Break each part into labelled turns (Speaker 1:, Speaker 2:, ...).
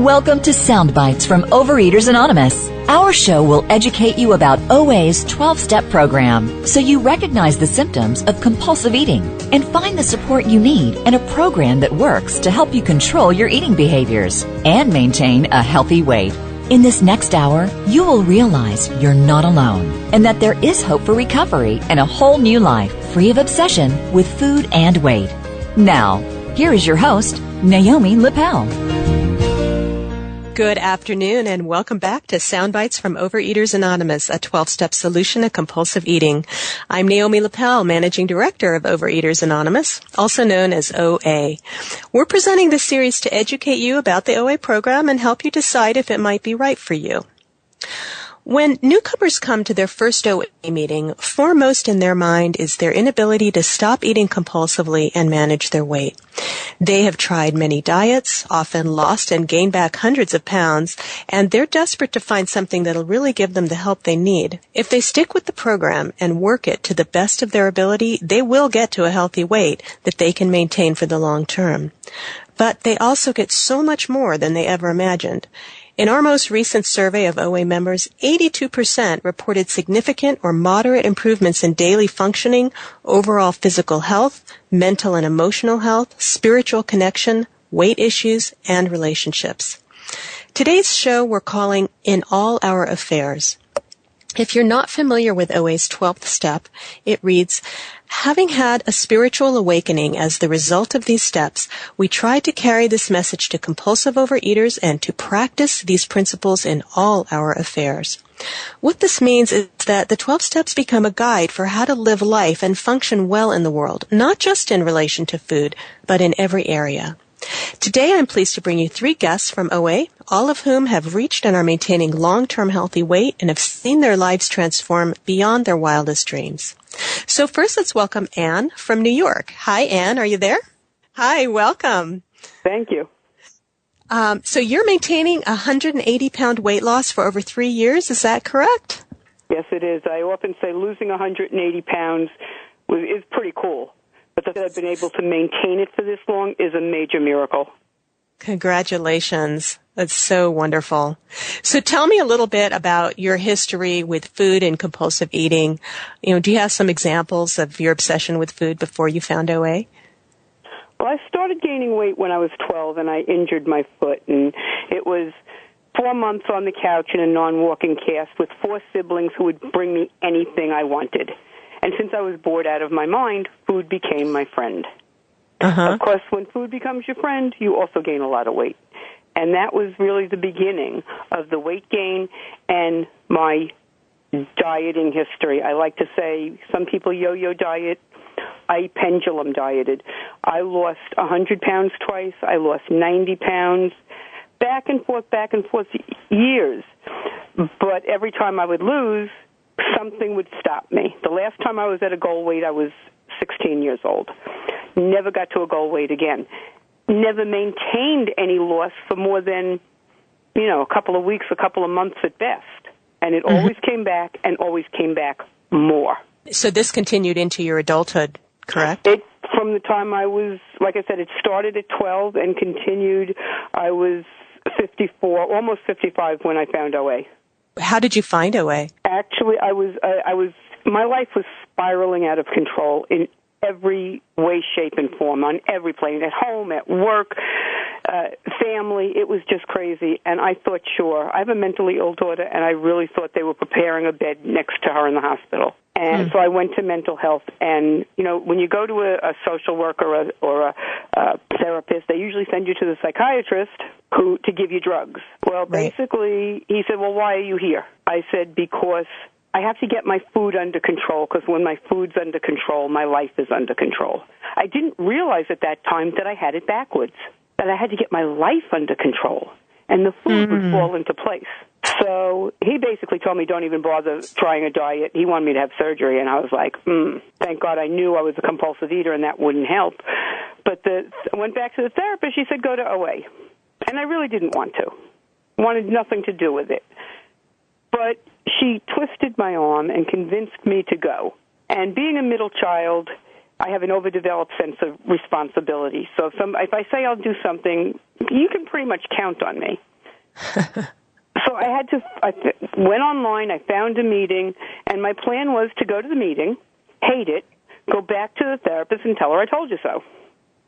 Speaker 1: Welcome to Sound Bites from Overeaters Anonymous. Our show will educate you about OA's 12-step program so you recognize the symptoms of compulsive eating and find the support you need in a program that works to help you control your eating behaviors and maintain a healthy weight. In this next hour, you will realize you're not alone and that there is hope for recovery and a whole new life free of obsession with food and weight. Now, here is your host, Naomi Lepel.
Speaker 2: Good afternoon and welcome back to Soundbites from Overeaters Anonymous, a 12-step solution to compulsive eating. I'm Naomi Lepel, Managing Director of Overeaters Anonymous, also known as OA. We're presenting this series to educate you about the OA program and help you decide if it might be right for you. When newcomers come to their first OA meeting, foremost in their mind is their inability to stop eating compulsively and manage their weight. They have tried many diets, often lost and gained back hundreds of pounds, and they're desperate to find something that'll really give them the help they need. If they stick with the program and work it to the best of their ability, they will get to a healthy weight that they can maintain for the long term. But they also get so much more than they ever imagined. In our most recent survey of OA members, 82% reported significant or moderate improvements in daily functioning, overall physical health, mental and emotional health, spiritual connection, weight issues, and relationships. Today's show we're calling In All Our Affairs. If you're not familiar with OA's 12th step, it reads, having had a spiritual awakening as the result of these steps, we try to carry this message to compulsive overeaters and to practice these principles in all our affairs. What this means is that the 12 steps become a guide for how to live life and function well in the world, not just in relation to food, but in every area. Today I'm pleased to bring you 3 guests from OA, all of whom have reached and are maintaining long-term healthy weight and have seen their lives transform beyond their wildest dreams. So first, let's welcome Anne from New York. Hi, Anne. Are you there? Hi, welcome.
Speaker 3: Thank you.
Speaker 2: So you're maintaining a 180-pound weight loss for over 3 years. Is that correct?
Speaker 3: Yes, it is. I often say losing 180 pounds is pretty cool. But the fact that I've been able to maintain it for this long is a major miracle.
Speaker 2: Congratulations. That's so wonderful. So tell me a little bit about your history with food and compulsive eating. Do you have some examples of your obsession with food before you found OA?
Speaker 3: Well, I started gaining weight when I was 12 and I injured my foot, and it was 4 months on the couch in a non-walking cast with 4 siblings who would bring me anything I wanted. And since I was bored out of my mind, food became my friend. Of course, when food becomes your friend, you also gain a lot of weight. And that was really the beginning of the weight gain and my dieting history. I like to say some people yo-yo diet. I pendulum dieted. I lost 100 pounds twice. I lost 90 pounds. Back and forth, years. But every time I would lose, something would stop me. The last time I was at a goal weight, I was 16 years old. Never got to a goal weight again. Never maintained any loss for more than, a couple of weeks, a couple of months at best. And it always came back and always came back more.
Speaker 2: So this continued into your adulthood, correct?
Speaker 3: From the time I was, like I said, it started at 12 and continued. I was 54, almost 55 when I found OA.
Speaker 2: How did you find OA?
Speaker 3: Actually, my life was spiraling out of control in every way, shape, and form, on every plane, at home, at work, family. It was just crazy. And I thought, sure, I have a mentally ill daughter, and I really thought they were preparing a bed next to her in the hospital. And so I went to mental health. And, when you go to a social worker or a therapist, they usually send you to the psychiatrist to give you drugs. Well, basically, he said, well, why are you here? I said, because I have to get my food under control, because when my food's under control, my life is under control. I didn't realize at that time that I had it backwards, that I had to get my life under control, and the food would fall into place. So he basically told me, don't even bother trying a diet. He wanted me to have surgery, and I was like, thank God I knew I was a compulsive eater, and that wouldn't help. But I went back to the therapist. She said, go to OA. And I really didn't want to. Wanted nothing to do with it. But she twisted my arm and convinced me to go. And being a middle child, I have an overdeveloped sense of responsibility. So if I say I'll do something, you can pretty much count on me. So I went online, I found a meeting, and my plan was to go to the meeting, hate it, go back to the therapist and tell her I told you so.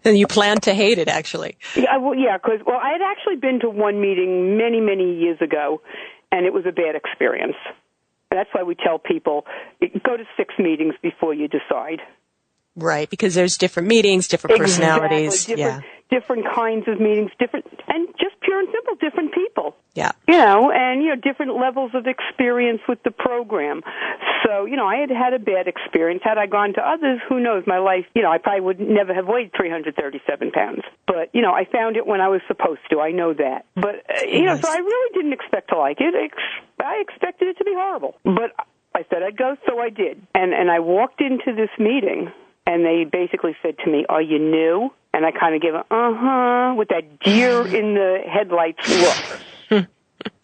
Speaker 2: And you planned to hate it, actually.
Speaker 3: Yeah, because I had actually been to one meeting many, many years ago, and it was a bad experience. And that's why we tell people, go to 6 meetings before you decide.
Speaker 2: Right, because there's different meetings, different personalities.
Speaker 3: Different kinds of meetings, and just pure and simple, different people.
Speaker 2: Yeah.
Speaker 3: And, different levels of experience with the program. So, I had a bad experience. Had I gone to others, who knows, my life, I probably would never have weighed 337 pounds. But, I found it when I was supposed to. I know that. But,
Speaker 2: Yes.
Speaker 3: So I really didn't expect to like it. I expected it to be horrible. But I said I'd go, so I did. And I walked into this meeting, and they basically said to me, "Are you new?" And I kind of gave with that deer in the headlights look.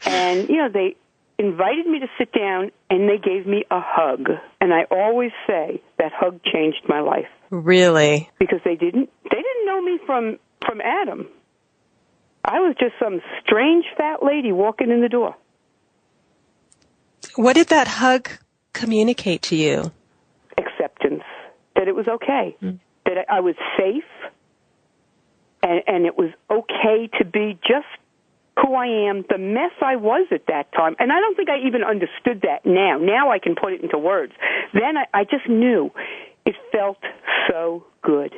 Speaker 3: And, they invited me to sit down, and they gave me a hug. And I always say that hug changed my life.
Speaker 2: Really?
Speaker 3: Because they didn't know me from Adam. I was just some strange fat lady walking in the door.
Speaker 2: What did that hug communicate to you?
Speaker 3: Acceptance. That it was okay. That I was safe. And it was okay to be just who I am, the mess I was at that time. And I don't think I even understood that now. Now I can put it into words. Then I just knew. It felt so good.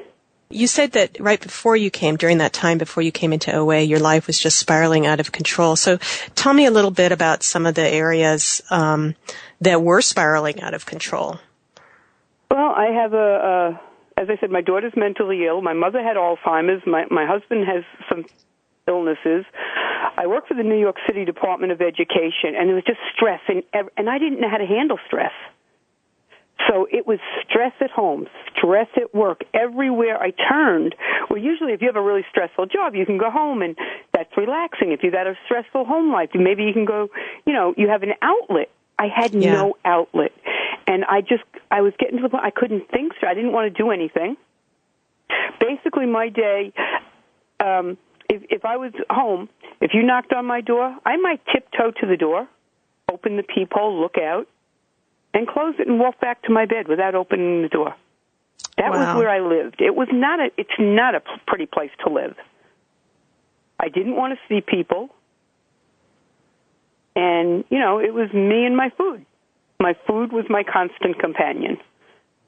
Speaker 2: You said that right before you came, during that time before you came into OA, your life was just spiraling out of control. So tell me a little bit about some of the areas that were spiraling out of control.
Speaker 3: Well, I have as I said, my daughter's mentally ill. My mother had Alzheimer's. My husband has some illnesses. I work for the New York City Department of Education, and there was just stress, and I didn't know how to handle stress. So it was stress at home, stress at work, everywhere I turned. Well, usually if you have a really stressful job, you can go home, and that's relaxing. If you've got a stressful home life, maybe you can go, you have an outlet. I had no outlet. And I was getting to the point I couldn't think straight. I didn't want to do anything. Basically, my day, if I was home, if you knocked on my door, I might tiptoe to the door, open the peephole, look out, and close it and walk back to my bed without opening the door. That was where I lived. It's not a pretty place to live. I didn't want to see people. And, it was me and my food. My food was my constant companion.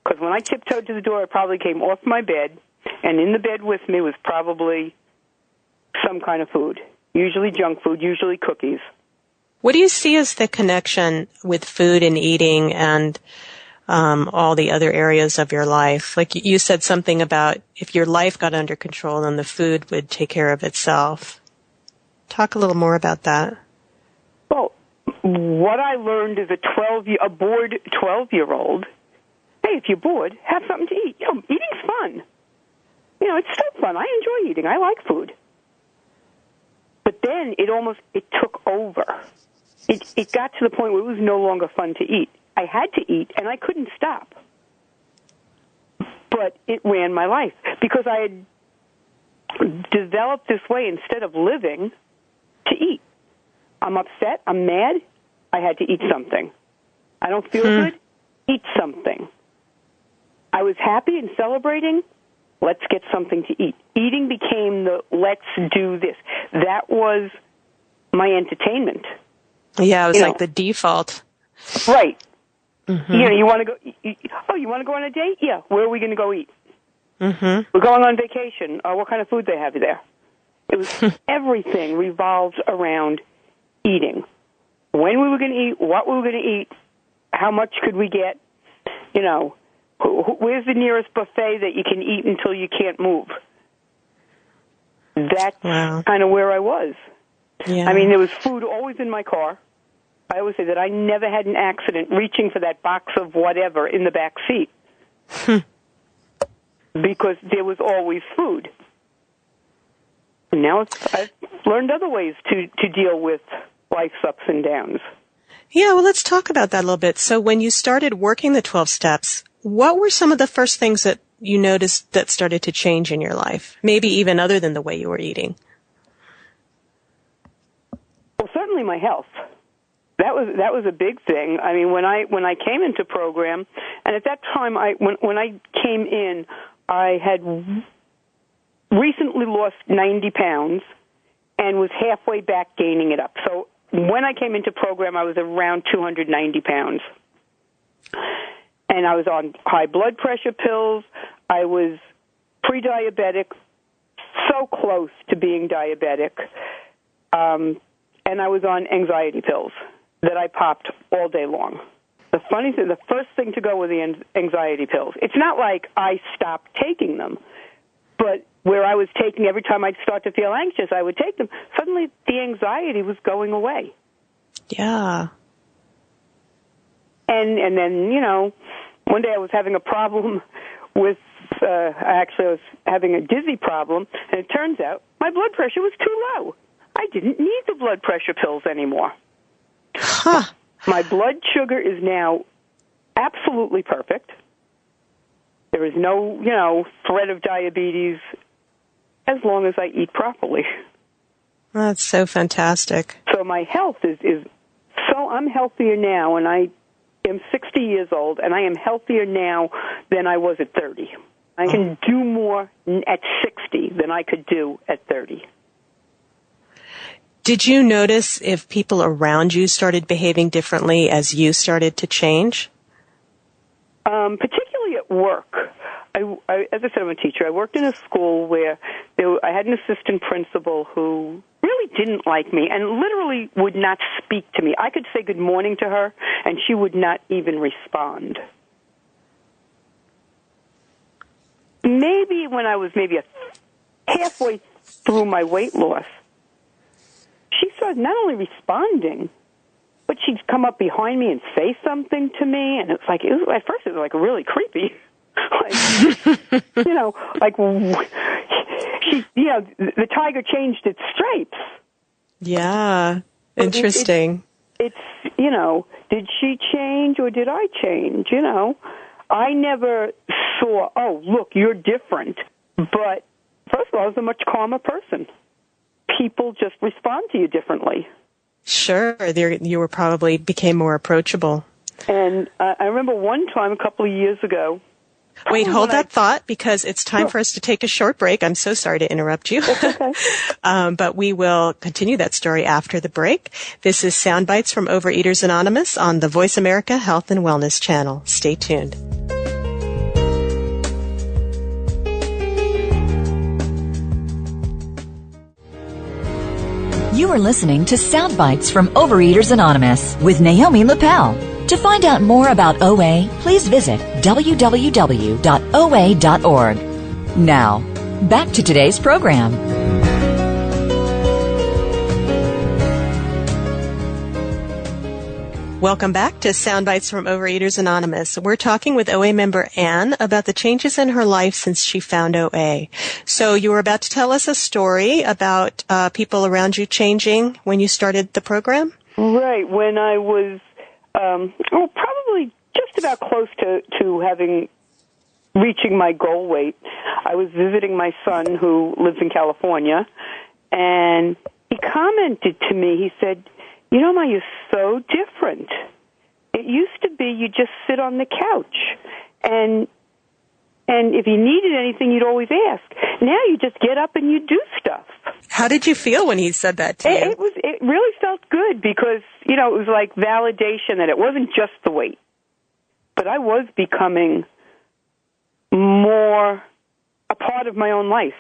Speaker 3: Because when I tiptoed to the door, I probably came off my bed, and in the bed with me was probably some kind of food, usually junk food, usually cookies.
Speaker 2: What do you see as the connection with food and eating and all the other areas of your life? Like you said something about if your life got under control, then the food would take care of itself. Talk a little more about that.
Speaker 3: Well, what I learned as a bored 12-year-old, hey, if you're bored, have something to eat. Eating's fun. It's still fun. I enjoy eating. I like food. But then it took over. It got to the point where it was no longer fun to eat. I had to eat, and I couldn't stop. But it ran my life because I had developed this way instead of living to eat. I'm upset. I'm mad. I had to eat something. I don't feel good. Eat something. I was happy and celebrating. Let's get something to eat. Eating became the let's do this. That was my entertainment.
Speaker 2: Yeah, it was like the default.
Speaker 3: Right. Mm-hmm. You want to go, you want to go on a date? Yeah. Where are we going to go eat? Mm-hmm. We're going on vacation. What kind of food they have there? It was everything revolved around eating. When we were going to eat, what we were going to eat, how much could we get, where's the nearest buffet that you can eat until you can't move? That's kind of where I was. Yeah. I mean, there was food always in my car. I always say that I never had an accident reaching for that box of whatever in the back seat. Because there was always food. Now I've learned other ways to deal with life's ups and downs.
Speaker 2: Yeah, well, let's talk about that a little bit. So when you started working the 12 steps, what were some of the first things that you noticed that started to change in your life? Maybe even other than the way you were eating.
Speaker 3: certainly my health. That was a big thing. I mean, when I came into program, and at that time, when I came in, I had recently lost 90 pounds and was halfway back gaining it up. So when I came into program, I was around 290 pounds. And I was on high blood pressure pills. I was pre-diabetic, so close to being diabetic. And I was on anxiety pills that I popped all day long. The funny thing, the first thing to go were the anxiety pills. It's not like I stopped taking them, but where I was taking, every time I'd start to feel anxious, I would take them. Suddenly, the anxiety was going away.
Speaker 2: Yeah.
Speaker 3: And then, one day I was having a problem with, I was having a dizzy problem, and it turns out my blood pressure was too low. I didn't need the blood pressure pills anymore.
Speaker 2: Huh.
Speaker 3: My blood sugar is now absolutely perfect. There is no, threat of diabetes as long as I eat properly.
Speaker 2: That's so fantastic.
Speaker 3: So my health is so I'm healthier now, and I am 60 years old, and I am healthier now than I was at 30. I can do more at 60 than I could do at 30.
Speaker 2: Did you notice if people around you started behaving differently as you started to change?
Speaker 3: Particularly at work. As I said, I'm a teacher. I worked in a school where I had an assistant principal who really didn't like me and literally would not speak to me. I could say good morning to her, and she would not even respond. Maybe when I was halfway through my weight loss, she started not only responding, but she'd come up behind me and say something to me, and at first it was like really creepy. The tiger changed its stripes.
Speaker 2: Yeah, interesting.
Speaker 3: It's did she change or did I change? I never saw, oh, look, you're different. But first of all, I was a much calmer person. People just respond to you differently.
Speaker 2: Sure, you were probably became more approachable.
Speaker 3: And I remember one time a couple of years ago.
Speaker 2: Wait, hold that thought, because it's time for us to take a short break. I'm so sorry to interrupt you.
Speaker 3: That's okay.
Speaker 2: But we will continue that story after the break. This is Soundbites from Overeaters Anonymous on the Voice America Health and Wellness channel. Stay tuned.
Speaker 1: You are listening to Soundbites from Overeaters Anonymous with Naomi Lepel. To find out more about OA, please visit www.oa.org. Now, back to today's program.
Speaker 2: Welcome back to Soundbites from Overeaters Anonymous. We're talking with OA member Ann about the changes in her life since she found OA. So you were about to tell us a story about people around you changing when you started the program?
Speaker 3: Right. When I was probably just about close to reaching my goal weight, I was visiting my son who lives in California, and he commented to me, he said, Ma, you're so different. It used to be you just sit on the couch, and if you needed anything, you'd always ask. Now you just get up and you do stuff.
Speaker 2: How did you feel when he said that to you?
Speaker 3: It really felt good because, it was like validation that it wasn't just the weight, but I was becoming more a part of my own life.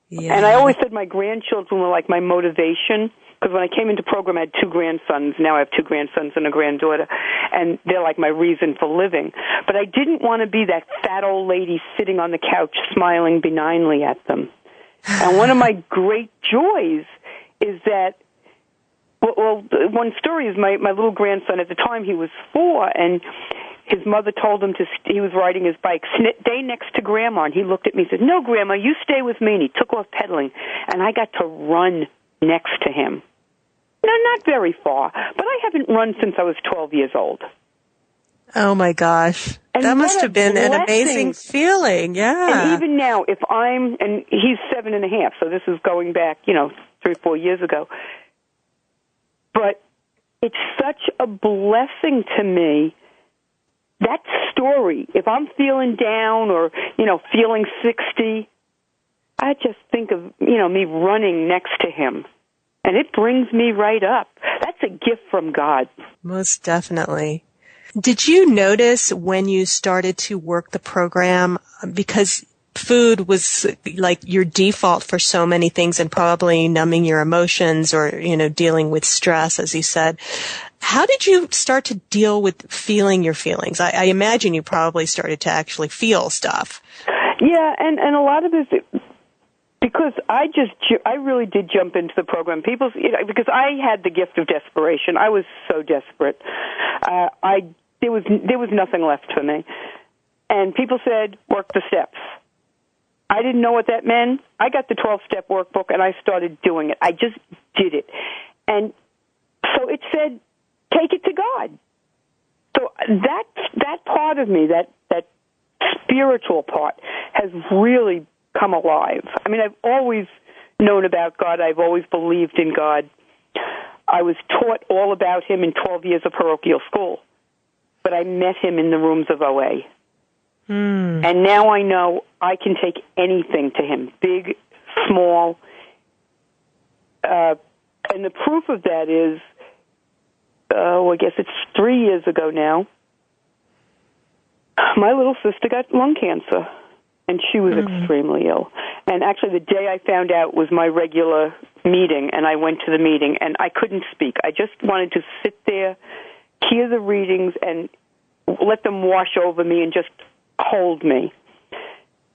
Speaker 3: Yeah. And I always said my grandchildren were like my motivation, because when I came into program, I had 2 grandsons. Now I have 2 grandsons and a granddaughter, and they're like my reason for living. But I didn't want to be that fat old lady sitting on the couch smiling benignly at them. And one of my great joys is that, well, one story is my little grandson, at the time he was 4, and his mother told him he was riding his bike, stay next to Grandma, and he looked at me and said, no, Grandma, you stay with me, and he took off pedaling, and I got to run next to him. No, not very far, but I haven't run since I was 12 years old.
Speaker 2: Oh, my gosh.
Speaker 3: And
Speaker 2: that must have been an amazing feeling, yeah.
Speaker 3: And even now, and he's 7.5, so this is going back, 3 or 4 years ago. But it's such a blessing to me. That story, if I'm feeling down or, feeling 60, I just think of, me running next to him. And it brings me right up. That's a gift from God.
Speaker 2: Most definitely. Did you notice when you started to work the program, because food was like your default for so many things and probably numbing your emotions or, dealing with stress, as you said. How did you start to deal with feeling your feelings? I imagine you probably started to actually feel stuff.
Speaker 3: Yeah, and a lot of it, because I really did jump into the program. Because I had the gift of desperation. I was so desperate. There was nothing left for me. And people said, work the steps. I didn't know what that meant. I got the 12-step workbook, and I started doing it. I just did it. And so it said, take it to God. So that part of me, that spiritual part, has really come alive. I mean, I've always known about God. I've always believed in God. I was taught all about Him in 12 years of parochial school. But I met Him in the rooms of OA. And now I know I can take anything to Him, big, small. And the proof of that is, I guess it's 3 years ago now, my little sister got lung cancer, and she was extremely ill. And actually the day I found out was my regular meeting, and I went to the meeting, and I couldn't speak. I just wanted to sit there, hear the readings, and let them wash over me and just hold me.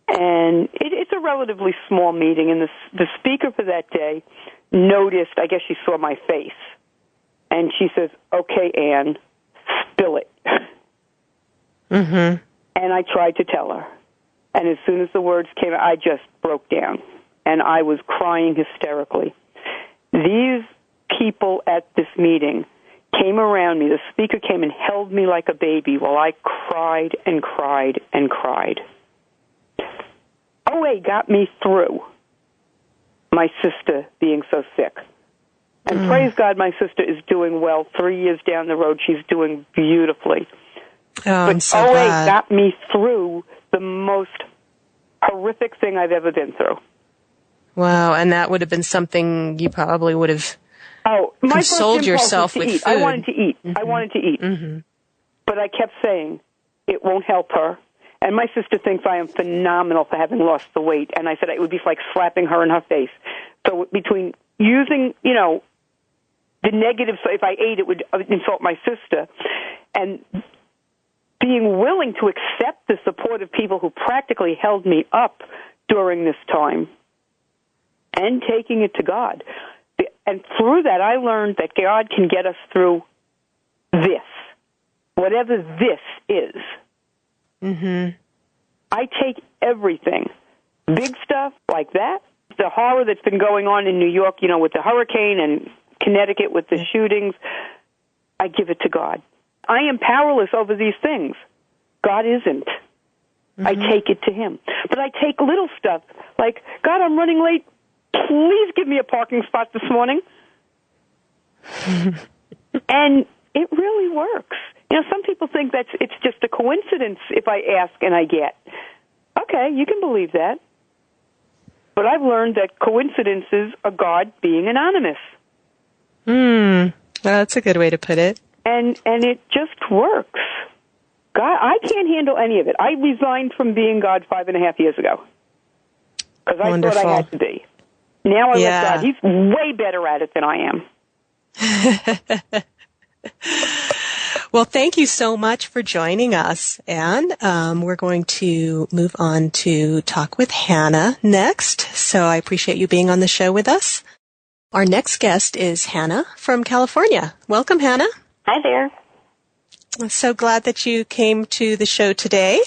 Speaker 3: And it's a relatively small meeting, and the speaker for that day noticed, I guess she saw my face, and she says, okay, Ann, spill it. And I tried to tell her. And as soon as the words came out, I just broke down, and I was crying hysterically. These people at this meeting came around me. The speaker came and held me like a baby while I cried and cried and cried. OA got me through my sister being so sick. And praise God, my sister is doing well. 3 years down the road, she's doing beautifully.
Speaker 2: Oh, I'm so
Speaker 3: OA
Speaker 2: glad.
Speaker 3: got me through the most horrific thing I've ever been through.
Speaker 2: Wow, and that would have been something you probably would have
Speaker 3: my
Speaker 2: consoled
Speaker 3: first impulse
Speaker 2: yourself
Speaker 3: was to
Speaker 2: with
Speaker 3: eat.
Speaker 2: food.
Speaker 3: I wanted to eat. I wanted to eat. But I kept saying, it won't help her. And my sister thinks I am phenomenal for having lost the weight. And I said it would be like slapping her in her face. So between using, the negative, so if I ate, it would insult my sister, and being willing to accept the support of people who practically held me up during this time, and taking it to God. And through that, I learned that God can get us through this, whatever this is. I take everything, big stuff like that, the horror that's been going on in New York, with the hurricane, and Connecticut with the shootings, I give it to God. I am powerless over these things. God isn't. I take it to Him. But I take little stuff, like, God, I'm running late. Please give me a parking spot this morning. And it really works. Some people think it's just a coincidence if I ask and I get. Okay, you can believe that. But I've learned that coincidences are God being anonymous.
Speaker 2: That's a good way to put it.
Speaker 3: And it just works. God, I can't handle any of it. I resigned from being God 5.5 years ago because I thought I had to be. Now I let God. He's way better at it than I am.
Speaker 2: Well, thank you so much for joining us. And we're going to move on to talk with Hannah next. So I appreciate you being on the show with us. Our next guest is Hannah from California. Welcome, Hannah.
Speaker 4: Hi there.
Speaker 2: I'm so glad that you came to the show today.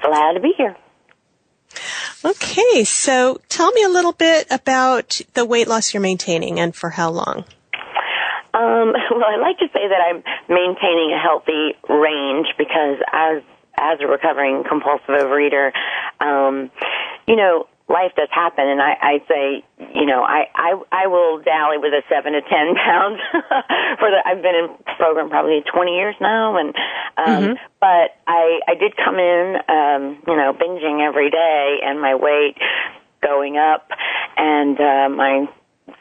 Speaker 4: Glad to be here.
Speaker 2: Okay, so tell me a little bit about the weight loss you're maintaining and for how long.
Speaker 4: Well, I like to say that I'm maintaining a healthy range because as a recovering compulsive overeater, life does happen, and I say, you know, I will dally with a 7 to 10 pounds I've been in this program probably 20 years now, and but I did come in, you know, binging every day, and my weight going up, and my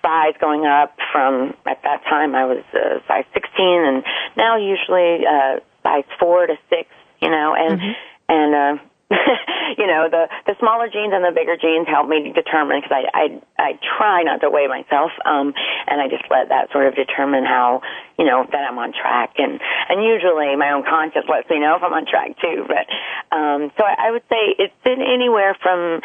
Speaker 4: size going up from, at that time I was size 16, and now usually size 4 to 6, you know, and you know, the smaller jeans and the bigger jeans help me determine, because I try not to weigh myself, and I just let that sort of determine how, you know, that I'm on track, and usually my own conscience lets me know if I'm on track too, but so I would say it's been anywhere from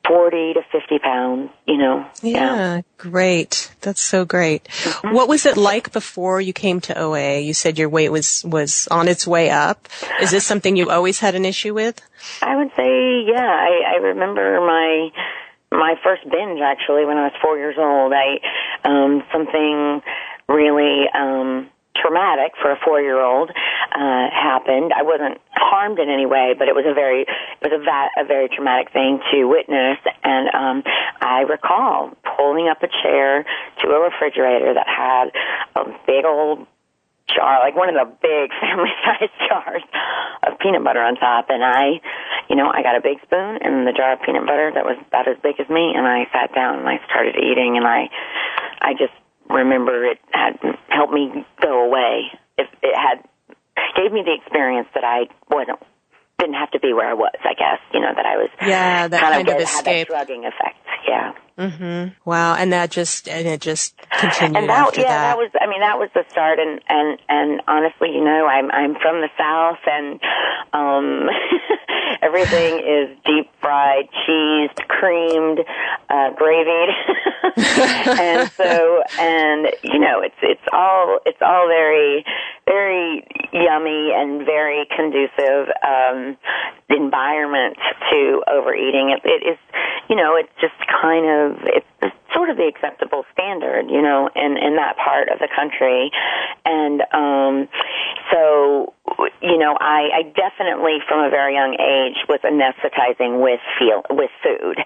Speaker 4: 40 to 50 pounds, you know.
Speaker 2: Yeah, great. That's so great. What was it like before you came to OA? You said your weight was on its way up. Is this something you always had an issue with?
Speaker 4: I would say, yeah. I remember my first binge, actually, when I was 4 years old. Something really traumatic for a 4-year-old happened. I wasn't harmed in any way, but it was a very traumatic thing to witness. And I recall pulling up a chair to a refrigerator that had a big old jar, like one of the big family-sized jars of peanut butter on top. And I got a big spoon and the jar of peanut butter that was about as big as me, and I sat down and I started eating, and I just remember it had helped me go away. It gave me the experience that I didn't have to be where I was, I guess, you know, that I was
Speaker 2: that kind of escape.
Speaker 4: Had that drugging effect, yeah.
Speaker 2: Wow, and it just continued
Speaker 4: and
Speaker 2: after that.
Speaker 4: That was the start, and honestly, you know, I'm from the South, and everything is deep fried, cheesed, creamed, gravied, and you know, it's all very, very yummy and very conducive environment to overeating. It is, you know, it's just kind of, it's sort of the acceptable standard, you know, in that part of the country. And so, you know, I definitely from a very young age was anesthetizing with food,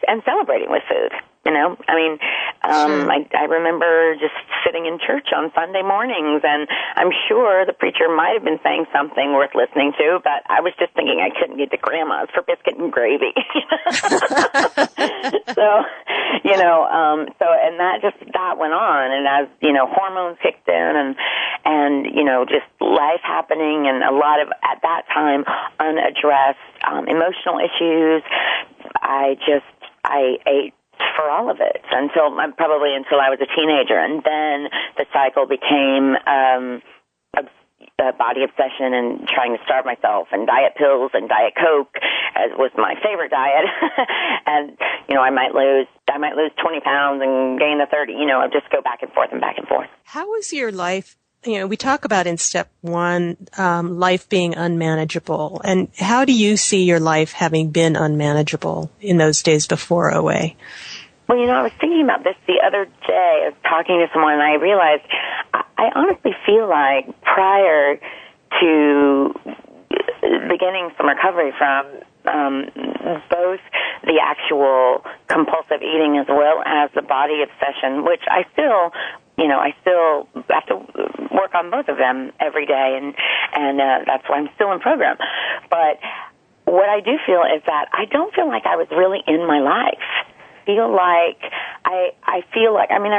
Speaker 4: and celebrating with food. You know, I mean, I remember just sitting in church on Sunday mornings, and I'm sure the preacher might have been saying something worth listening to, but I was just thinking I couldn't get to Grandma's for biscuit and gravy. So, you know, and that went on, and as, you know, hormones kicked in, and you know, just life happening, and a lot of, at that time, unaddressed emotional issues, I ate for all of it until I was a teenager, and then the cycle became a body obsession and trying to starve myself, and diet pills and Diet Coke as was my favorite diet. And you know, I might lose 20 pounds and gain the 30. You know, I just go back and forth and back and forth.
Speaker 2: How was your life? You know, we talk about in step 1, life being unmanageable. And how do you see your life having been unmanageable in those days before OA?
Speaker 4: Well, you know, I was thinking about this the other day. I was talking to someone, and I realized I honestly feel like prior to beginning some recovery from both the actual compulsive eating as well as the body obsession, which I still have to work on both of them every day, and that's why I'm still in program. But what I do feel is that I don't feel like I was really in my life. I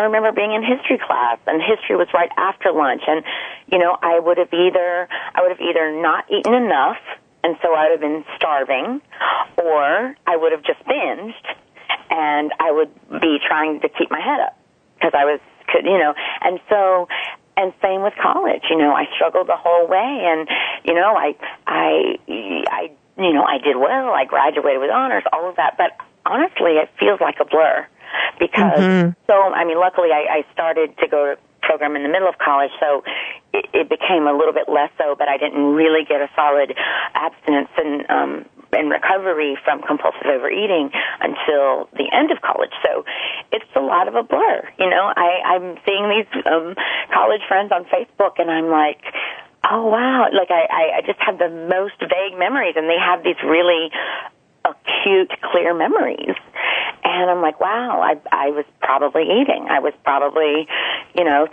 Speaker 4: remember being in history class, and history was right after lunch, and you know, I would have either not eaten enough, and so I would have been starving, or I would have just binged, and I would be trying to keep my head up because and so. And same with college, you know, I struggled the whole way, and you know, I did well, I graduated with honors, all of that, but honestly, it feels like a blur because, luckily I started to go to program in the middle of college, so it became a little bit less so, but I didn't really get a solid abstinence and recovery from compulsive overeating until the end of college. So it's a lot of a blur. You know, I'm seeing these college friends on Facebook, and I'm like, Oh, wow. Like, I just have the most vague memories, and they have these really acute, clear memories. And I'm like, wow, I was probably eating. I was probably,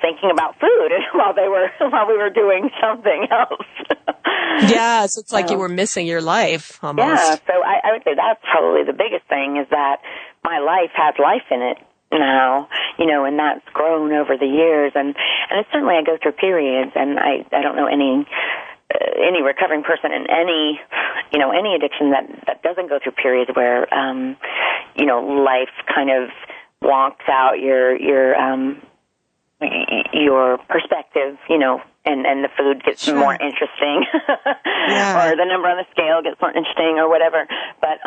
Speaker 4: thinking about food while we were doing something else.
Speaker 2: Yeah, so it's like you were missing your life almost.
Speaker 4: Yeah, so I would say that's probably the biggest thing, is that my life has life in it now, and that's grown over the years. And it's certainly, I go through periods, and I don't know any recovering person in any addiction that doesn't go through periods where, life kind of wonks out your perspective, and the food gets more interesting, or the number on the scale gets more interesting, or whatever. But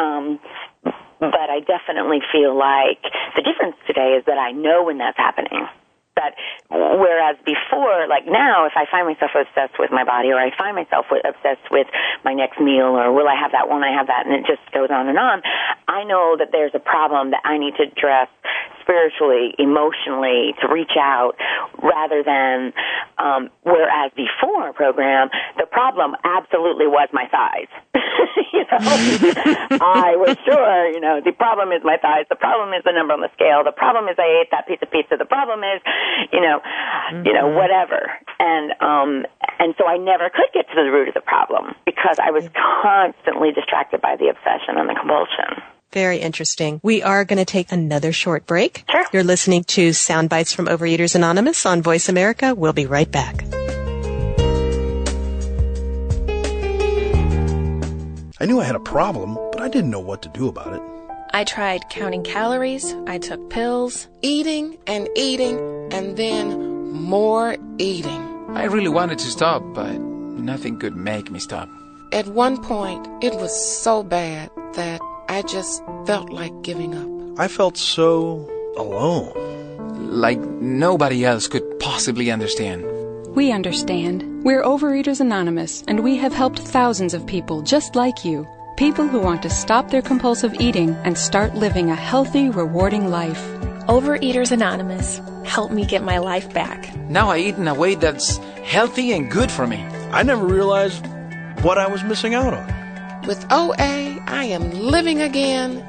Speaker 4: I definitely feel like the difference today is that I know when that's happening. That whereas before, like now, if I find myself obsessed with my body, or I find myself obsessed with my next meal, or will I have that, won't I have that, and it just goes on, I know that there's a problem that I need to address spiritually, emotionally, to reach out, rather than, whereas before program, the problem absolutely was my thighs. I was sure, the problem is my thighs, the problem is the number on the scale, the problem is I ate that piece of pizza, the problem is, whatever. And so I never could get to the root of the problem, because I was constantly distracted by the obsession and the compulsion.
Speaker 2: Very interesting. We are going to take another short break.
Speaker 4: Sure.
Speaker 2: You're listening to Sound Bites from Overeaters Anonymous on Voice America. We'll be right back.
Speaker 5: I knew I had a problem, but I didn't know what to do about it.
Speaker 6: I tried counting calories, I took pills,
Speaker 7: eating, and then more eating.
Speaker 8: I really wanted to stop, but nothing could make me stop.
Speaker 7: At one point, it was so bad that I just felt like giving up.
Speaker 5: I felt so alone.
Speaker 8: Like nobody else could possibly understand.
Speaker 9: We understand. We're Overeaters Anonymous, and we have helped thousands of people just like you. People who want to stop their compulsive eating and start living a healthy, rewarding life.
Speaker 6: Overeaters Anonymous, help me get my life back.
Speaker 8: Now I eat in a way that's healthy and good for me.
Speaker 5: I never realized what I was missing out on.
Speaker 7: With OA, I am living again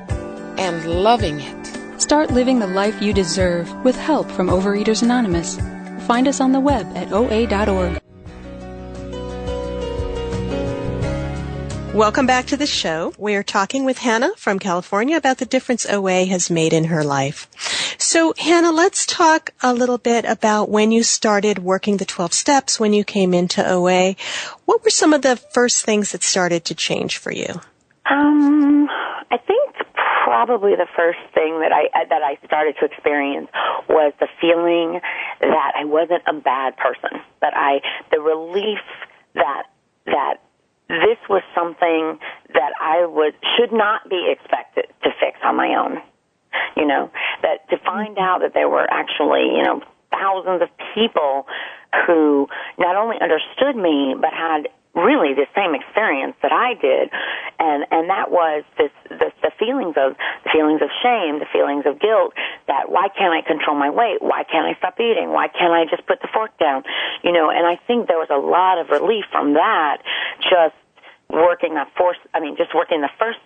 Speaker 7: and loving it.
Speaker 9: Start living the life you deserve with help from Overeaters Anonymous. Find us on the web at oa.org.
Speaker 2: Welcome back to the show. We're talking with Hannah from California about the difference OA has made in her life. So, Hannah, let's talk a little bit about when you started working the 12 steps, when you came into OA. What were some of the first things that started to change for you?
Speaker 4: I think probably the first thing that I started to experience was the feeling that I wasn't a bad person. The relief that this was something that should not be expected to fix on my own. That to find out that there were actually, thousands of people who not only understood me, but had really the same experience that I did, and that was the feelings of shame, the feelings of guilt. That why can't I control my weight? Why can't I stop eating? Why can't I just put the fork down? And I think there was a lot of relief from that. Just working the first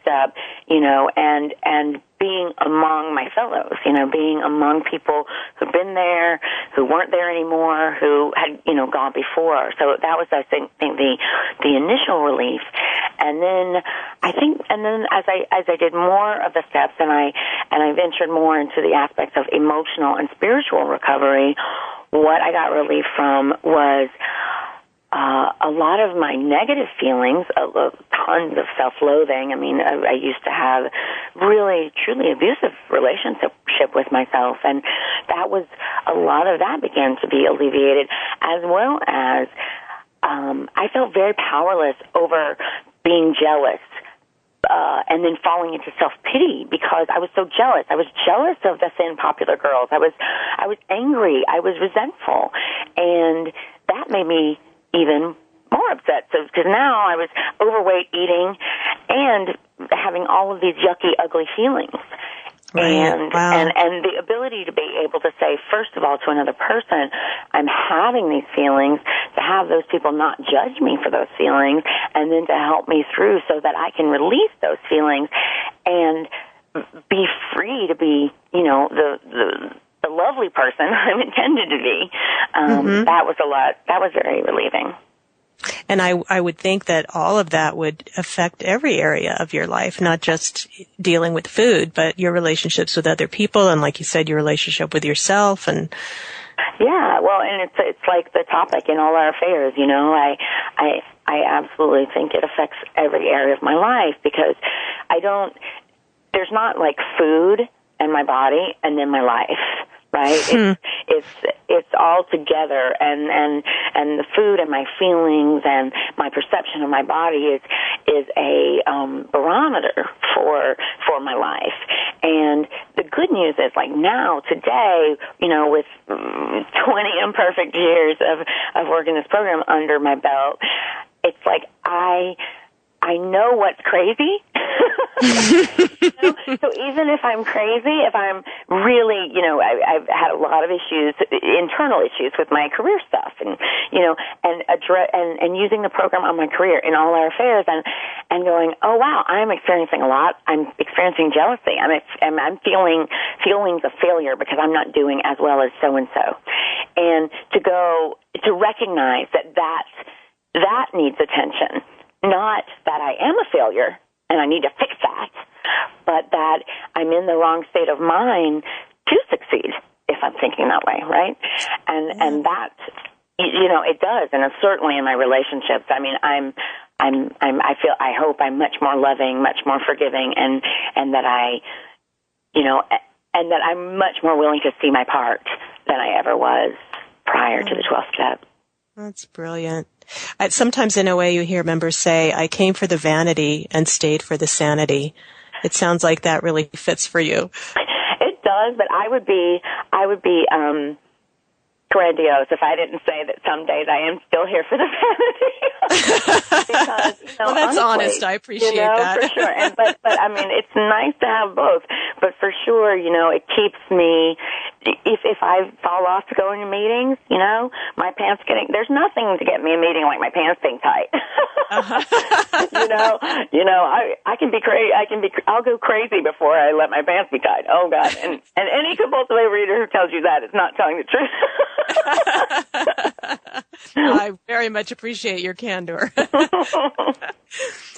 Speaker 4: step, and being among my fellows, being among people who've been there, who weren't there anymore, who had, gone before. So that was, I think the initial relief. And then as I did more of the steps and I ventured more into the aspects of emotional and spiritual recovery, what I got relief from was a lot of my negative feelings, tons of self-loathing. I mean, I used to have really, truly abusive relationship with myself, and a lot of that began to be alleviated, as well as I felt very powerless over being jealous. And then falling into self-pity because I was so jealous. I was jealous of the thin, popular girls. I was angry. I was resentful. And that made me even more upset. So, because now I was overweight, eating, and having all of these yucky, ugly feelings.
Speaker 2: Right.
Speaker 4: And the ability to be able to say, first of all, to another person, I'm having these feelings, to have those people not judge me for those feelings, and then to help me through so that I can release those feelings and be free to be, the lovely person I'm intended to be. That was very relieving.
Speaker 2: And I would think that all of that would affect every area of your life, not just dealing with food, but your relationships with other people, and like you said, your relationship with yourself. And
Speaker 4: yeah, well, and it's like the topic in all our affairs. I absolutely think it affects every area of my life, because there's not like food and my body and then my life. Right? It's all together, and the food and my feelings and my perception of my body is a barometer for my life. And the good news is, like now, today, with 20 imperfect years of working this program under my belt, it's like I know what's crazy. So even if I'm crazy, if I'm really, I've had a lot of issues, internal issues with my career stuff, and using the program on my career in all our affairs, and going, oh wow, I'm experiencing a lot. I'm experiencing jealousy. I'm feeling feelings of failure because I'm not doing as well as so and so, and to recognize that needs attention. Not that I am a failure and I need to fix that, but that I'm in the wrong state of mind to succeed if I'm thinking that way, right? And that, it does, and it's certainly in my relationships. I mean, I hope I'm much more loving, much more forgiving, and that and that I'm much more willing to see my part than I ever was prior to the 12th step.
Speaker 2: That's brilliant. Sometimes in OA you hear members say, I came for the vanity and stayed for the sanity. It sounds like that really fits for you.
Speaker 4: It does, but I would be grandiose if I didn't say that some days I am still here for the vanity. Because,
Speaker 2: well, that's
Speaker 4: honestly,
Speaker 2: honest. I appreciate that.
Speaker 4: For sure. But I mean, it's nice to have both. But for sure, it keeps me, if I fall off to go into meetings, my pants there's nothing to get me a meeting like my pants being tight. I can be crazy. I'll go crazy before I let my pants be tight. Oh God. And any compulsive overeater who tells you that is not telling the truth.
Speaker 2: I very much appreciate your candor.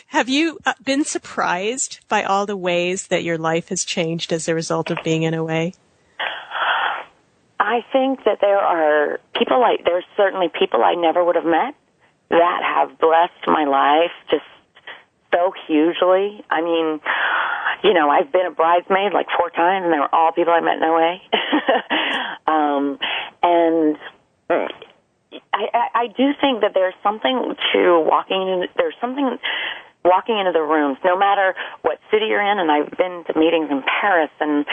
Speaker 2: Have you been surprised by all the ways that your life has changed as a result of being in OA?
Speaker 4: I think that there's certainly people I never would have met that have blessed my life just so hugely. I mean, I've been a bridesmaid like 4 times, and they were all people I met in OA. And I do think that there's something to walking into the rooms, no matter what city you're in. And I've been to meetings in Paris, and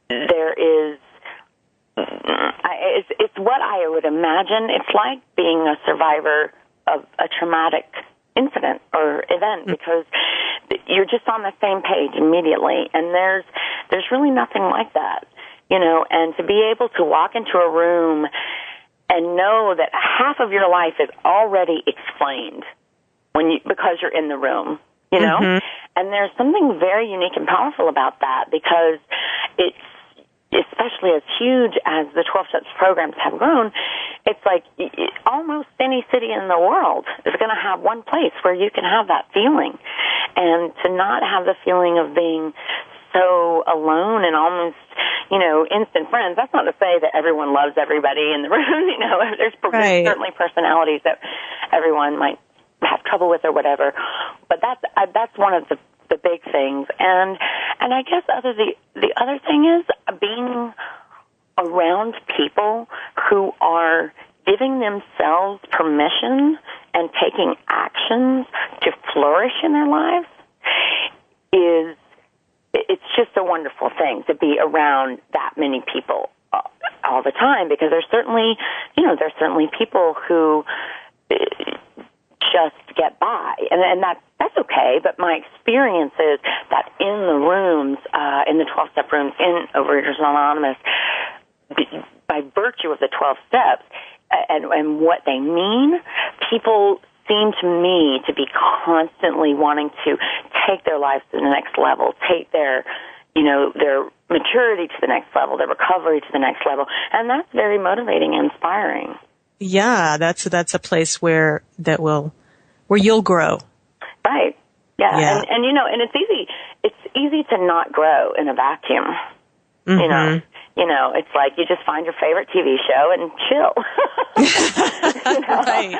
Speaker 4: there is, it's what I would imagine it's like being a survivor of a traumatic incident or event, because you're just on the same page immediately, and there's really nothing like that, and to be able to walk into a room and know that half of your life is already explained because you're in the room, and there's something very unique and powerful about that, because it's, especially as huge as the 12 Steps programs have grown, it's like almost any city in the world is going to have one place where you can have that feeling. And to not have the feeling of being so alone and almost, instant friends, that's not to say that everyone loves everybody in the room. There's certainly personalities that everyone might have trouble with or whatever. But that's one of the big things. And I guess the other thing is being around people who are giving themselves permission and taking actions to flourish in their lives it's just a wonderful thing to be around that many people all the time, because there's certainly people who just get by, and that's okay. But my experience is that in the rooms, in the 12-step rooms in Overeaters Anonymous, by virtue of the 12 steps and what they mean, people seem to me to be constantly wanting to take their lives to the next level, take their maturity to the next level, their recovery to the next level, and that's very motivating and inspiring.
Speaker 2: Yeah, that's a place where you'll grow.
Speaker 4: Right. Yeah. And and it's easy to not grow in a vacuum.
Speaker 2: Mm-hmm.
Speaker 4: It's like you just find your favorite TV show and chill.
Speaker 2: Right.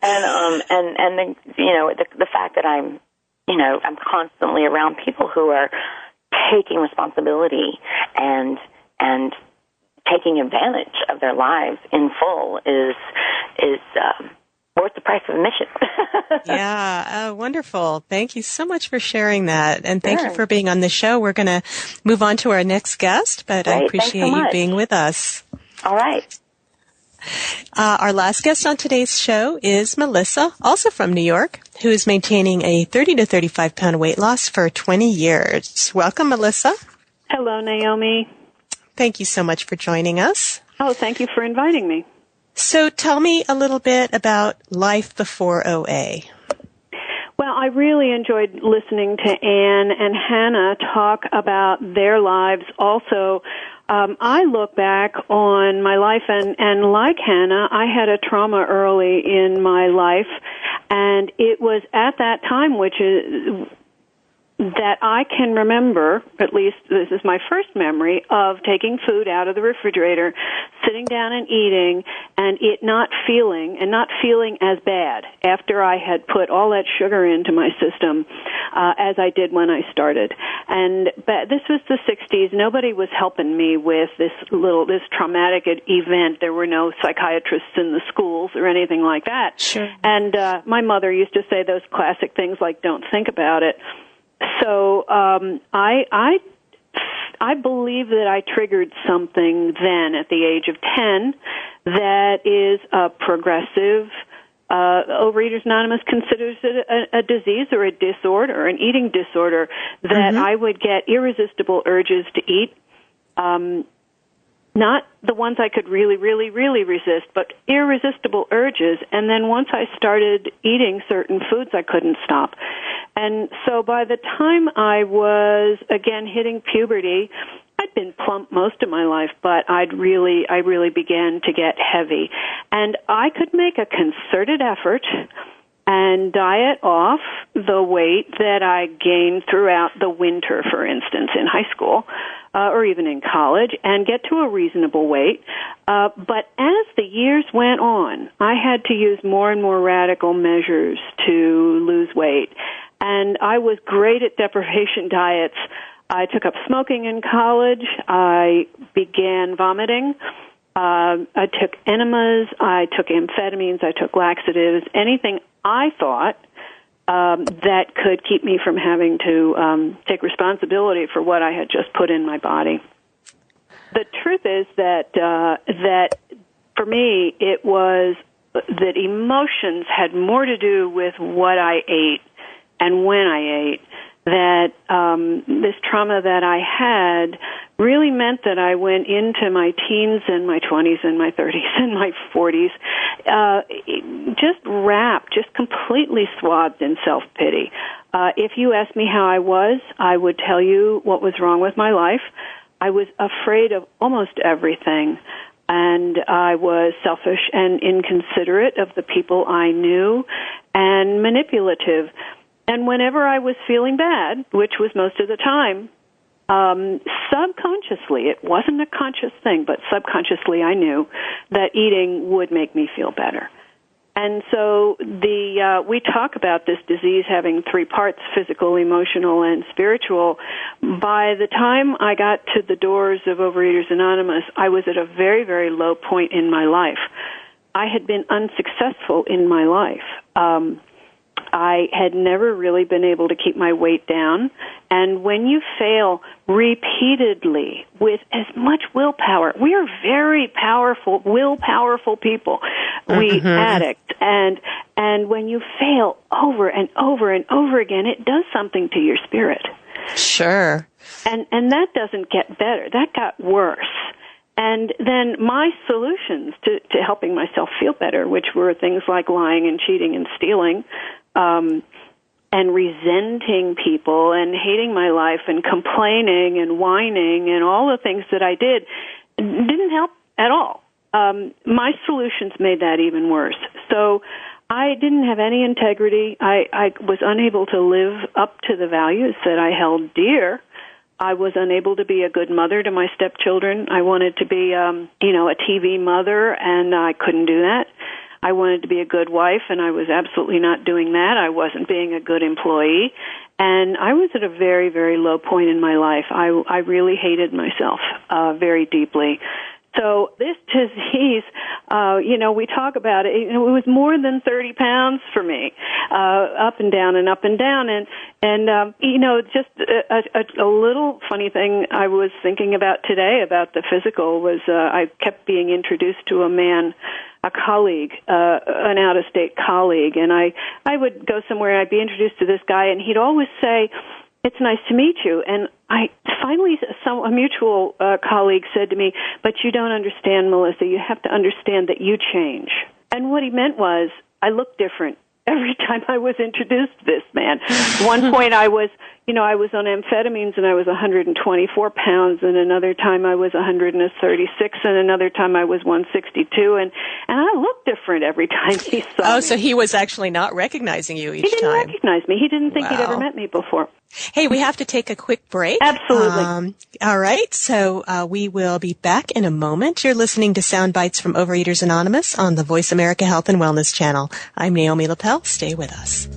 Speaker 4: And the fact that I'm constantly around people who are taking responsibility and taking advantage of their lives in full is worth the price of admission.
Speaker 2: Yeah, wonderful. Thank you so much for sharing that, and thank you for being on the show. We're going to move on to our next guest, but
Speaker 4: Great.
Speaker 2: I appreciate you being with us.
Speaker 4: All right.
Speaker 2: Our last guest on today's show is Melissa, also from New York, who is maintaining a 30 to 35 pound weight loss for 20 years. Welcome, Melissa.
Speaker 10: Hello, Naomi.
Speaker 2: Thank you so much for joining us.
Speaker 10: Oh, thank you for inviting me.
Speaker 2: So tell me a little bit about life before OA.
Speaker 10: Well, I really enjoyed listening to Anne and Hannah talk about their lives. Also, I look back on my life, and like Hannah, I had a trauma early in my life, and it was at that time, which is that I can remember, at least this is my first memory, of taking food out of the refrigerator, sitting down and eating, and it not feeling as bad after I had put all that sugar into my system as I did when I started. But this was the 60s. Nobody was helping me with this traumatic event. There were no psychiatrists in the schools or anything like that.
Speaker 2: Sure.
Speaker 10: And my mother used to say those classic things like, don't think about it. So I believe that I triggered something then at the age of 10 that is progressive. Overeaters Anonymous considers it a disease or a disorder, an eating disorder, that I would get irresistible urges to eat. Not the ones I could really, really, really resist, but irresistible urges. And then once I started eating certain foods, I couldn't stop. And so by the time I was, again, hitting puberty, I'd been plump most of my life, but I really began to get heavy. And I could make a concerted effort and diet off the weight that I gained throughout the winter, for instance, in high school, or even in college, and get to a reasonable weight. But as the years went on, I had to use more and more radical measures to lose weight. And I was great at deprivation diets. I took up smoking in college. I began vomiting. I took enemas. I took amphetamines. I took laxatives. Anything I thought that could keep me from having to take responsibility for what I had just put in my body. The truth is that for me, it was that emotions had more to do with what I ate and when I ate. That this trauma that I had really meant that I went into my teens and my 20s and my 30s and my 40s just completely swathed in self-pity. If you asked me how I was, I would tell you what was wrong with my life. I was afraid of almost everything, and I was selfish and inconsiderate of the people I knew and manipulative. And whenever I was feeling bad, which was most of the time, subconsciously, it wasn't a conscious thing, but subconsciously I knew that eating would make me feel better. And so we talk about this disease having three parts, physical, emotional, and spiritual. By the time I got to the doors of Overeaters Anonymous, I was at a very, very low point in my life. I had been unsuccessful in my life. I had never really been able to keep my weight down. And when you fail repeatedly with as much willpower, we are very powerful, powerful people, we addicts. And And when you fail over and over and over again, it does something to your spirit.
Speaker 2: Sure.
Speaker 10: And that doesn't get better. That got worse. And then my solutions to helping myself feel better, which were things like lying and cheating and stealing, and resenting people and hating my life and complaining and whining and all the things that I did, didn't help at all. My solutions made that even worse. So I didn't have any integrity. I was unable to live up to the values that I held dear. I was unable to be a good mother to my stepchildren. I wanted to be, a TV mother, and I couldn't do that. I wanted to be a good wife, and I was absolutely not doing that. I wasn't being a good employee. And I was at a very, very low point in my life. I really hated myself very deeply. So this disease, we talk about it. It was more than 30 pounds for me, up and down and up and down. And just a little funny thing I was thinking about today about the physical was I kept being introduced to a man, a colleague, an out-of-state colleague, and I would go somewhere and I'd be introduced to this guy, and he'd always say, "It's nice to meet you." And I finally, a mutual colleague said to me, "But you don't understand, Melissa. You have to understand that you change." And what he meant was, I looked different every time I was introduced to this man. At one point I was on amphetamines and I was 124 pounds, and another time I was 136, and another time I was 162, and I looked different every time he saw me.
Speaker 2: Oh, so he was actually not recognizing you each time.
Speaker 10: He didn't recognize me. He didn't think he'd ever met me before.
Speaker 2: Hey, we have to take a quick break.
Speaker 10: Absolutely.
Speaker 2: All right, so we will be back in a moment. You're listening to Sound Bites from Overeaters Anonymous on the Voice America Health and Wellness channel. I'm Naomi Lapel. Stay with us.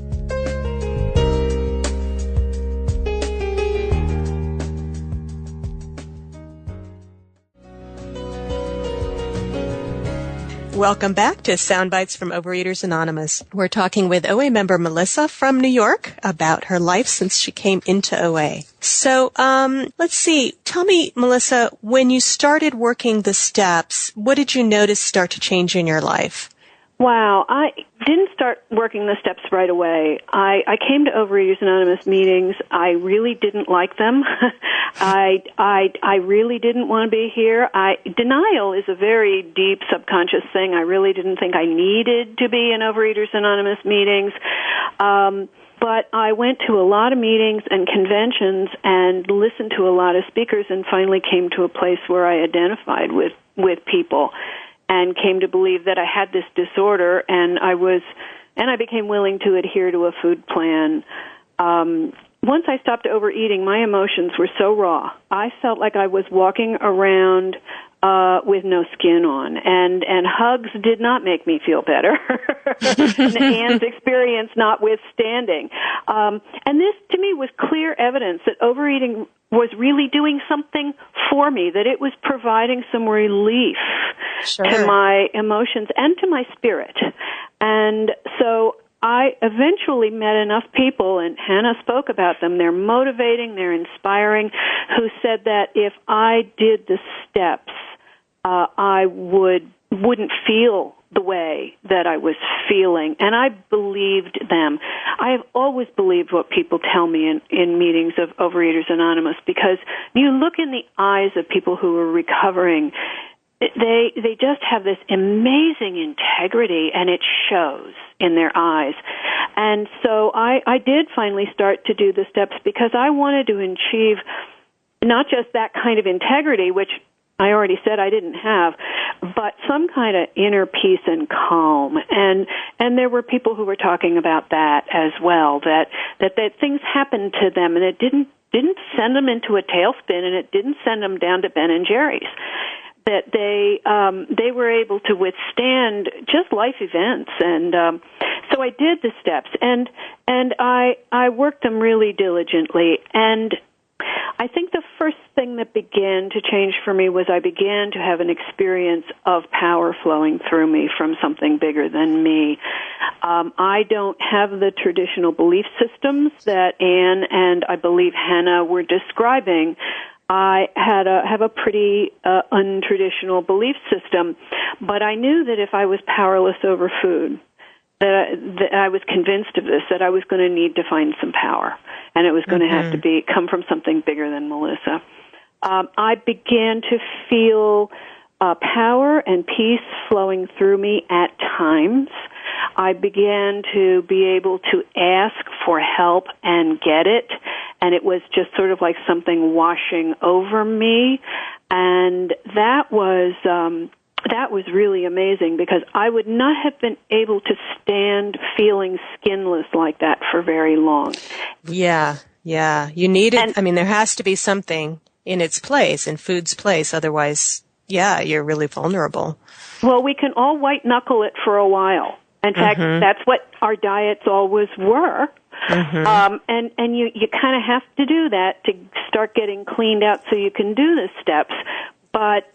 Speaker 2: Welcome back to Sound Bites from Overeaters Anonymous. We're talking with OA member Melissa from New York about her life since she came into OA. So, let's see. Tell me, Melissa, when you started working the steps, what did you notice start to change in your life?
Speaker 10: Wow, I didn't start working the steps right away. I came to Overeaters Anonymous meetings. I really didn't like them. I really didn't want to be here. Denial is a very deep subconscious thing. I really didn't think I needed to be in Overeaters Anonymous meetings. But I went to a lot of meetings and conventions and listened to a lot of speakers and finally came to a place where I identified with people and came to believe that I had this disorder, and I became willing to adhere to a food plan. Once I stopped overeating, my emotions were so raw. I felt like I was walking around with no skin on, and hugs did not make me feel better. Anne's experience notwithstanding. And this, to me, was clear evidence that overeating was really doing something for me, that it was providing some relief to my emotions and to my spirit. And so I eventually met enough people, and Hannah spoke about them. They're motivating, they're inspiring, who said that if I did the steps, I wouldn't feel the way that I was feeling, and I believed them. I have always believed what people tell me in meetings of Overeaters Anonymous, because you look in the eyes of people who are recovering, they just have this amazing integrity, and it shows in their eyes. And so I did finally start to do the steps because I wanted to achieve not just that kind of integrity, which I already said I didn't have, but some kind of inner peace and calm. And there were people who were talking about that as well, that things happened to them and it didn't send them into a tailspin, and it didn't send them down to Ben and Jerry's. That they were able to withstand just life events. And so I did the steps, and I worked them really diligently. And I think the first thing that began to change for me was I began to have an experience of power flowing through me from something bigger than me. I don't have the traditional belief systems that Anne and I believe Hannah were describing. I have a pretty untraditional belief system, but I knew that if I was powerless over food, that I was convinced of this, that I was going to need to find some power, and it was going to have to come from something bigger than Melissa. I began to feel power and peace flowing through me at times. I began to be able to ask for help and get it, and it was just sort of like something washing over me, and that was really amazing, because I would not have been able to stand feeling skinless like that for very long.
Speaker 2: Yeah. You need it. I mean, there has to be something in its place, in food's place. Otherwise, you're really vulnerable.
Speaker 10: Well, we can all white knuckle it for a while. In fact, that's what our diets always were. And you kind of have to do that to start getting cleaned out so you can do the steps. But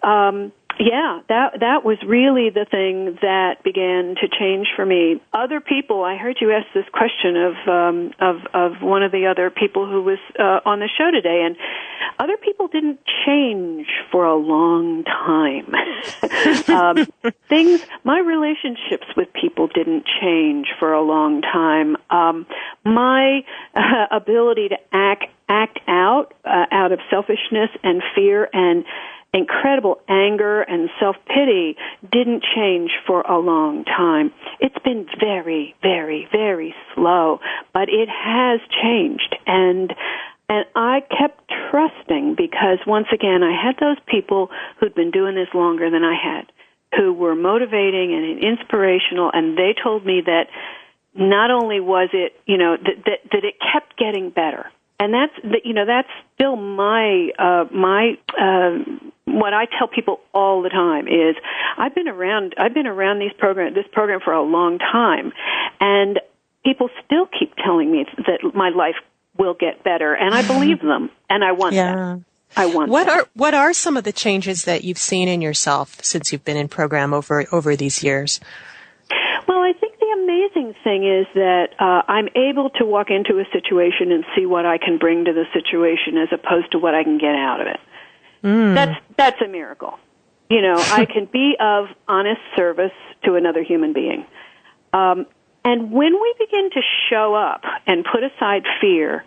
Speaker 10: that was really the thing that began to change for me. Other people, I heard you ask this question of one of the other people who was on the show today, and other people didn't change for a long time. My relationships with people didn't change for a long time. My ability to act out of selfishness and fear and incredible anger and self-pity didn't change for a long time. It's been very, very, very slow, but it has changed. And I kept trusting, because once again, I had those people who'd been doing this longer than I had, who were motivating and inspirational, and they told me that not only was it, that it kept getting better. And that's still my what I tell people all the time is I've been around this program for a long time, and people still keep telling me that my life will get better, and I believe them, and I want that. I want that.
Speaker 2: What are some of the changes that you've seen in yourself since you've been in program over these years?
Speaker 10: Well, I think the amazing thing is that I'm able to walk into a situation and see what I can bring to the situation as opposed to what I can get out of it. That's a miracle. I can be of honest service to another human being. And when we begin to show up and put aside fear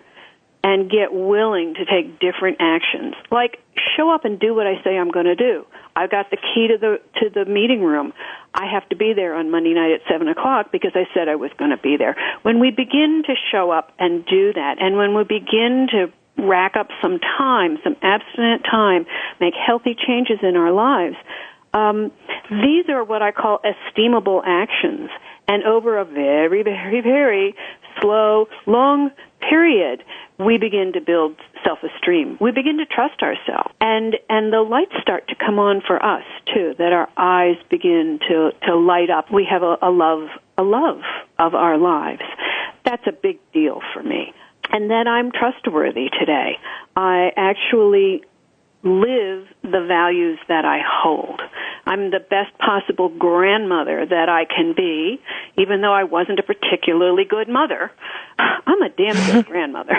Speaker 10: and get willing to take different actions, like show up and do what I say I'm going to do. I've got the key to the meeting room. I have to be there on Monday night at 7:00 because I said I was going to be there. When we begin to show up and do that, and when we begin to rack up some time, some abstinent time, make healthy changes in our lives, these are what I call esteemable actions. And over a very, very, very slow, long period, we begin to build self-esteem. We begin to trust ourselves. And the lights start to come on for us, too, that our eyes begin to light up. We have a love of our lives. That's a big deal for me. And that I'm trustworthy today. I actually live the values that I hold. I'm the best possible grandmother that I can be, even though I wasn't a particularly good mother. I'm a damn good grandmother.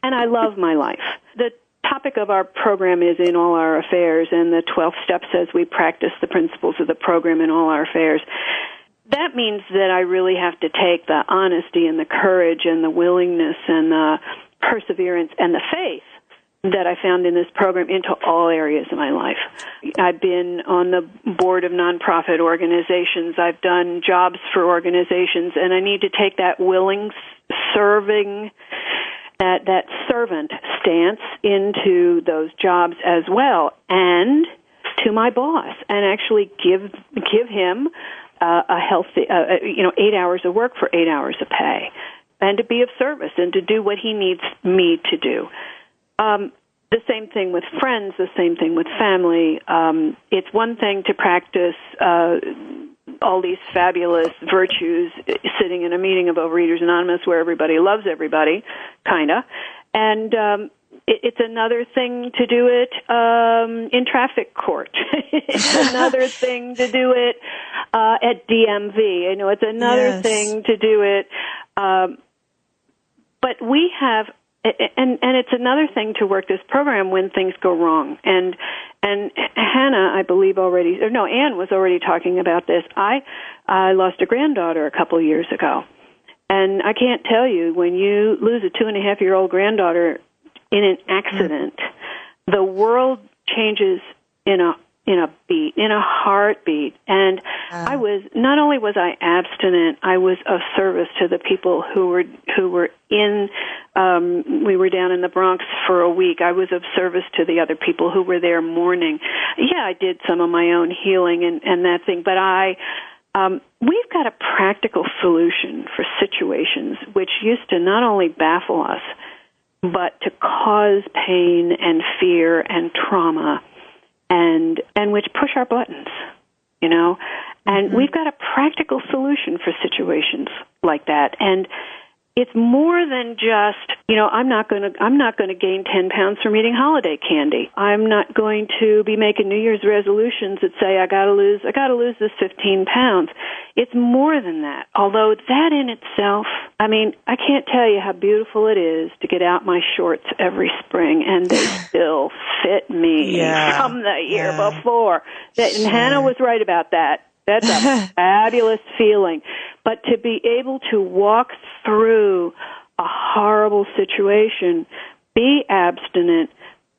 Speaker 10: And I love my life. The topic of our program is in all our affairs, and the 12 steps as we practice the principles of the program in all our affairs. That means that I really have to take the honesty and the courage and the willingness and the perseverance and the faith that I found in this program into all areas of my life. I've been on the board of nonprofit organizations. I've done jobs for organizations, and I need to take that willing, serving, that servant stance into those jobs as well, and to my boss, and actually give him a healthy, 8 hours of work for 8 hours of pay, and to be of service and to do what he needs me to do. The same thing with friends, the same thing with family. It's one thing to practice all these fabulous virtues sitting in a meeting of Overeaters Anonymous where everybody loves everybody, kind of. And it's another thing to do it in traffic court. It's another thing to do it at DMV. It's another thing to do it. But we have... And it's another thing to work this program when things go wrong. And And Hannah, I believe Ann was already talking about this. I lost a granddaughter a couple years ago. And I can't tell you, when you lose a 2.5-year-old granddaughter in an accident, the world changes in a heartbeat. And not only was I abstinent, I was of service to the people who were in, we were down in the Bronx for a week. I was of service to the other people who were there mourning. Yeah, I did some of my own healing and that thing, but we've got a practical solution for situations which used to not only baffle us, but to cause pain and fear and trauma, and which push our buttons, and we've got a practical solution for situations like that. And it's more than just, I'm not going to gain 10 pounds from eating holiday candy. I'm not going to be making New Year's resolutions that say I got to lose this 15 pounds. It's more than that. Although that in itself, I can't tell you how beautiful it is to get out my shorts every spring and they still fit me from the year before. And Hannah was right about that. That's a fabulous feeling. But to be able to walk through a horrible situation, be abstinent,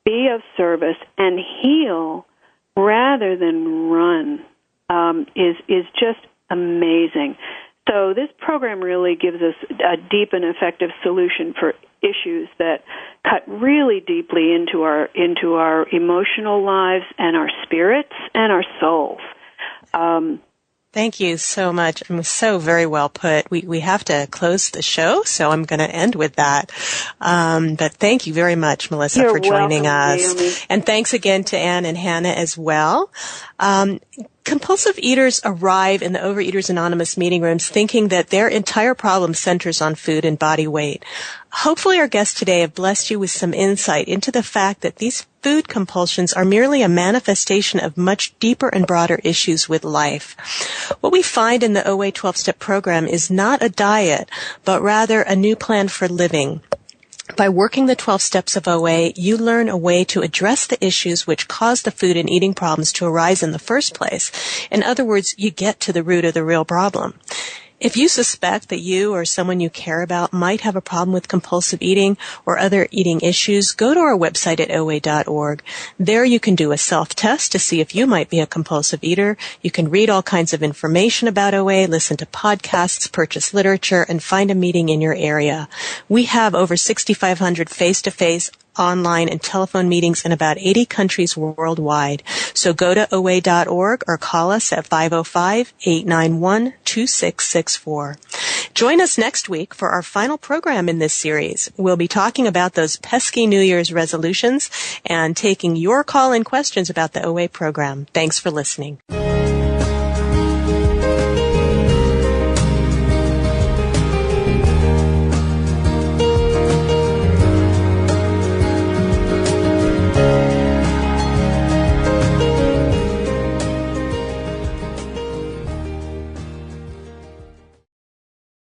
Speaker 10: be of service, and heal rather than run is just amazing. So this program really gives us a deep and effective solution for issues that cut really deeply into our emotional lives and our spirits and our souls.
Speaker 2: Thank you so much. It was so very well put. We have to close the show, so I'm going to end with that. But thank you very much, Melissa, for joining us. Naomi. And thanks again to Ann and Hannah as well. Compulsive eaters arrive in the Overeaters Anonymous meeting rooms thinking that their entire problem centers on food and body weight. Hopefully our guests today have blessed you with some insight into the fact that these food compulsions are merely a manifestation of much deeper and broader issues with life. What we find in the OA 12-step program is not a diet, but rather a new plan for living. By working the 12 steps of OA, you learn a way to address the issues which cause the food and eating problems to arise in the first place. In other words, you get to the root of the real problem. If you suspect that you or someone you care about might have a problem with compulsive eating or other eating issues, go to our website at OA.org. There you can do a self-test to see if you might be a compulsive eater. You can read all kinds of information about OA, listen to podcasts, purchase literature, and find a meeting in your area. We have over 6,500 face-to-face, online, and telephone meetings in about 80 countries worldwide. So go to OA.org or call us at 505-891-2664. Join us next week for our final program in this series. We'll be talking about those pesky New Year's resolutions and taking your call-in questions about the OA program. Thanks for listening.